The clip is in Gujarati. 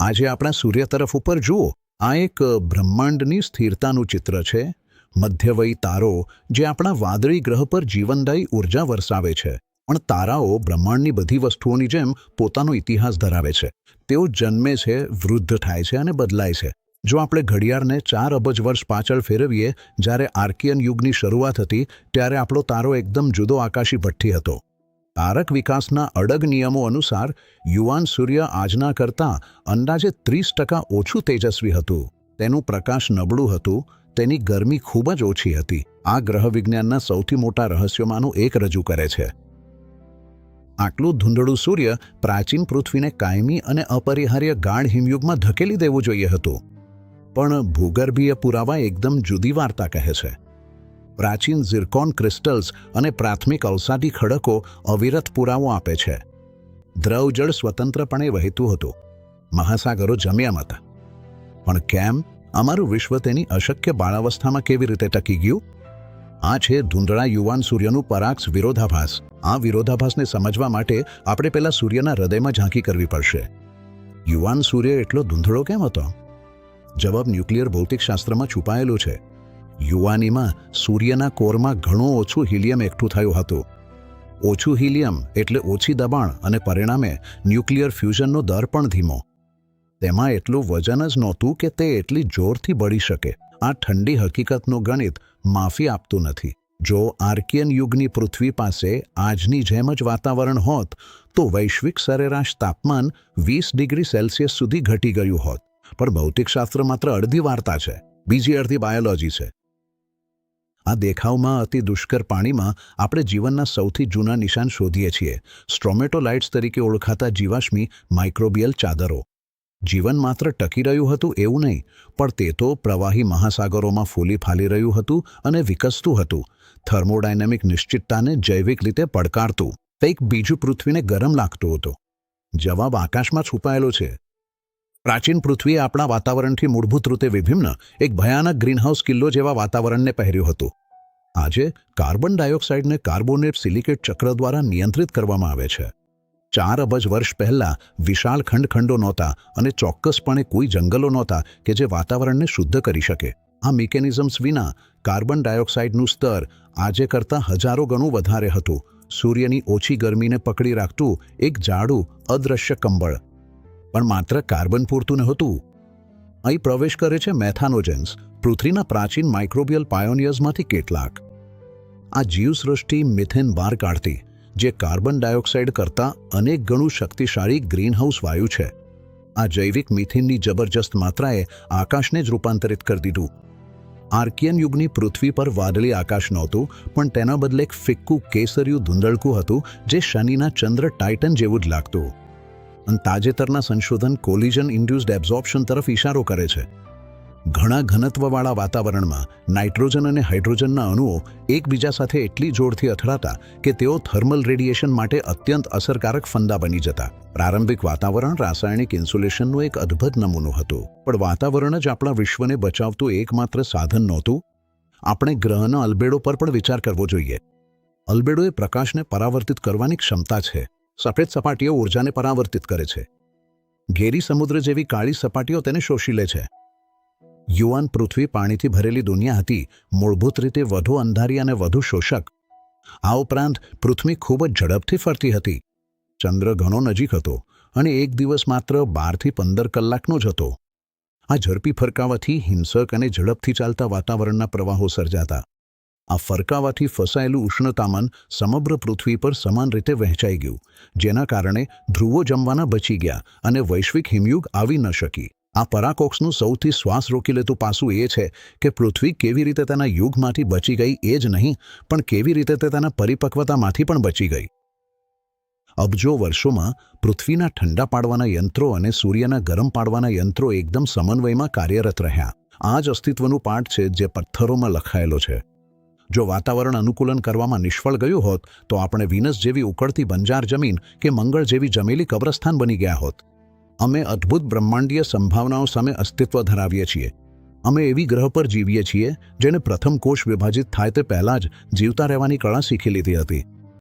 આજે આપણા સૂર્ય તરફ ઉપર જુઓ, આ એક બ્રહ્માંડની સ્થિરતાનું ચિત્ર છે. મધ્યવયી તારો જે આપણા વાદળી ગ્રહ પર જીવનદાયી ઉર્જા વરસાવે છે. પણ તારાઓ બ્રહ્માંડની બધી વસ્તુઓની જેમ પોતાનો ઇતિહાસ ધરાવે છે. તેઓ જન્મે છે, વૃદ્ધ થાય છે અને બદલાય છે. જો આપણે ઘડિયાળને 4 અબજ વર્ષ પાછળ ફેરવીએ, જ્યારે આર્કિયન યુગની શરૂઆત હતી, ત્યારે આપણો તારો એકદમ જુદો આકાશી ભઠ્ઠી હતો. તારક વિકાસના અડગ નિયમો અનુસાર યુવાન સૂર્ય આજના કરતાં અંદાજે 30% ઓછું તેજસ્વી હતું. તેનું પ્રકાશ નબળું હતું, તેની ગરમી ખૂબ જ ઓછી હતી. આ ગ્રહ વિજ્ઞાનના સૌથી મોટા રહસ્યોમાંનું એક રજૂ કરે છે. આટલું ધૂંધળું સૂર્ય પ્રાચીન પૃથ્વીને કાયમી અને અપરિહાર્ય ગાઢ હિમયુગમાં ધકેલી દેવું જોઈએ હતું. પણ ભૂગર્ભીય પુરાવા એકદમ જુદી વાર્તા કહે છે. પ્રાચીન ઝિર્કોન ક્રિસ્ટલ્સ અને પ્રાથમિક અવસાદી ખડકો અવિરત પુરાવો આપે છે. દ્રવજળ સ્વતંત્રપણે વહેતું હતું. મહાસાગરો જમ્યા હતા. પણ કેમ? અમારું વિશ્વ તેની અશક્ય બાળાવસ્થામાં કેવી રીતે ટકી ગયું? આ છે ધૂંધળા યુવાન સૂર્યનું પરાક્ષ વિરોધાભાસ. આ વિરોધાભાસને સમજવા માટે આપણે પહેલા સૂર્યના હૃદયમાં ઝાંકી કરવી પડશે. યુવાન સૂર્ય એટલો ધૂંધળો કેમ હતો? જવાબ ન્યુક્લિયર ભૌતિકશાસ્ત્રમાં છુપાયેલું છે. યુવાનીમાં સૂર્યના કોરમાં ઘણું ઓછું હિલિયમ એકઠું થયું હતું. ઓછું હિલિયમ એટલે ઓછી દબાણ અને પરિણામે ન્યુક્લિયર ફ્યુઝનનો દર પણ ધીમો. તેમાં એટલું વજન જ નહોતું કે તે એટલી જોરથી બળી શકે. આ ઠંડી હકીકતનું ગણિત માફી આપતું નથી. જો આર્કિયન યુગની પૃથ્વી પાસે આજની જેમ જ વાતાવરણ હોત, તો વૈશ્વિક સરેરાશ તાપમાન 20 ડિગ્રી સેલ્સિયસ સુધી ઘટી ગયું હોત. પણ ભૌતિકશાસ્ત્ર માત્ર અડધી વાર્તા છે, બીજી અડધી બાયોલોજી છે. આ દેખાવમાં અતિ દુષ્કર પાણીમાં આપણે જીવનના સૌથી જૂના નિશાન શોધીએ છીએ. સ્ટ્રોમેટોલાઇટ્સ તરીકે ઓળખાતા જીવાશ્મી માઇક્રોબિયલ ચાદરો. જીવન માત્ર ટકી રહ્યું હતું એવું નહીં, પણ તે તો પ્રવાહી મહાસાગરોમાં ફૂલી ફાલી રહ્યું હતું અને વિકસતું હતું. થર્મોડાયનેમિક નિશ્ચિતતાને જૈવિક રીતે પડકારતું. કંઈક બીજું પૃથ્વીને ગરમ લાગતું હતું. જવાબ આકાશમાં છુપાયેલો છે. પ્રાચીન પૃથ્વીએ આપણા વાતાવરણથી મૂળભૂત રીતે વિભિન્ન એક ભયાનક ગ્રીનહાઉસ કિલ્લો જેવા વાતાવરણને પહેર્યું હતું. આજે કાર્બન ડાયોક્સાઇડને કાર્બોનેટ સિલિકેટ ચક્ર દ્વારા નિયંત્રિત કરવામાં આવે છે. 4 અબજ વર્ષ પહેલાં વિશાળ ખંડખંડો નહોતા અને ચોક્કસપણે કોઈ જંગલો નહોતા કે જે વાતાવરણને શુદ્ધ કરી શકે. આ મિકેનિઝમ્સ વિના કાર્બન ડાયોક્સાઇડનું સ્તર આજે કરતાં હજારો ગણું વધારે હતું. સૂર્યની ઓછી ગરમીને પકડી રાખતું એક જાડું અદૃશ્ય કંબળ. પણ માત્ર કાર્બન પૂરતું નહોતું. અહીં પ્રવેશ કરે છે મેથાનોજેન્સ, પૃથ્વીના પ્રાચીન માઇક્રોબિયલ પાયોનિયર્સમાંથી કેટલાક. આ જીવસૃષ્ટિ મિથેન બહાર કાઢતી, જે કાર્બન ડાયોક્સાઇડ કરતાં અનેક ગણું શક્તિશાળી ગ્રીનહાઉસ વાયુ છે. આ જૈવિક મિથેનની જબરજસ્ત માત્રાએ આકાશને જ રૂપાંતરિત કરી દીધું. આર્કિયન યુગની પૃથ્વી પર વાદળી આકાશ નહોતું, પણ તેના બદલે એક ફિક્કું કેસરિયું ધૂંધળકું હતું, જે શનિના ચંદ્ર ટાઇટન જેવું જ લાગતું. અને તાજેતરના સંશોધન કોલિઝન ઇન્ડ્યુસ્ડ એબ્ઝોર્પ્શન તરફ ઇશારો કરે છે. ઘણા ઘનત્વવાળા વાતાવરણમાં નાઇટ્રોજન અને હાઇડ્રોજનના અણુઓ એકબીજા સાથે એટલી જોરથી અથડાતા કે તેઓ થર્મલ રેડિયેશન માટે અત્યંત અસરકારક ફંદા બની જતા. પ્રારંભિક વાતાવરણ રાસાયણિક ઇન્સ્યુલેશનનું એક અદ્ભુત નમૂનો હતું. પણ વાતાવરણ જ આપણા વિશ્વને બચાવતું એકમાત્ર સાધન નહોતું. આપણે ગ્રહના અલ્બેડો પર પણ વિચાર કરવો જોઈએ. અલ્બેડો એ પ્રકાશને પરાવર્તિત કરવાની ક્ષમતા છે. સફેદ સપાટીઓ ઊર્જાને પરાવર્તિત કરે છે. ઘેરી સમુદ્ર જેવી કાળી સપાટીઓ તેને શોષી લે છે. યુવાન પૃથ્વી પાણીથી ભરેલી દુનિયા હતી, મૂળભૂત રીતે વધુ અંધારી અને વધુ શોષક. આ ઉપરાંત પૃથ્વી ખૂબ જ ઝડપથી ફરતી હતી. ચંદ્ર ઘણો નજીક હતો અને એક દિવસ માત્ર 12 થી 15 કલાકનો જ હતો. આ ઝડપી ફરકાવાથી હિંસક અને ઝડપથી ચાલતા વાતાવરણના પ્રવાહો સર્જાતા. આ ફરકાવાથી ફસાયેલું ઉષ્ણતામાન સમગ્ર પૃથ્વી પર સમાન રીતે વહેંચાઈ ગયું, જેના કારણે ધ્રુવો જમવાના બચી ગયા અને વૈશ્વિક હિમયુગ આવી ન શકી. આ પરાકોક્સનું સૌથી શ્વાસ રોકી લેતું પાસું એ છે કે પૃથ્વી કેવી રીતે તેના યુગમાંથી બચી ગઈ એ જ નહીં, પણ કેવી રીતે તે તેના પરિપક્વતામાંથી પણ બચી ગઈ. અબજો વર્ષોમાં પૃથ્વીના ઠંડા પાડવાના યંત્રો અને સૂર્યના ગરમ પાડવાના યંત્રો એકદમ સમન્વયમાં કાર્યરત રહ્યા. આ જ અસ્તિત્વનું પાઠ છે જે પથ્થરોમાં લખાયેલો છે. જો વાતાવરણ અનુકૂલન કરવામાં નિષ્ફળ ગયું હોત, તો આપણે વિનસ જેવી ઉકળતી બંજાર જમીન કે મંગળ જેવી જમેલી કબ્રસ્તાન બની ગયા હોત. અમે અદ્ભુત બ્રહ્માંડીય સંભાવનાઓ સામે અસ્તિત્વ ધરાવીએ છીએ. અમે એવી ગ્રહ પર જીવીએ છીએ જેને પ્રથમ કોષ વિભાજિત થાય તે પહેલાં જ જીવતા રહેવાની કળા શીખી લીધી હતી.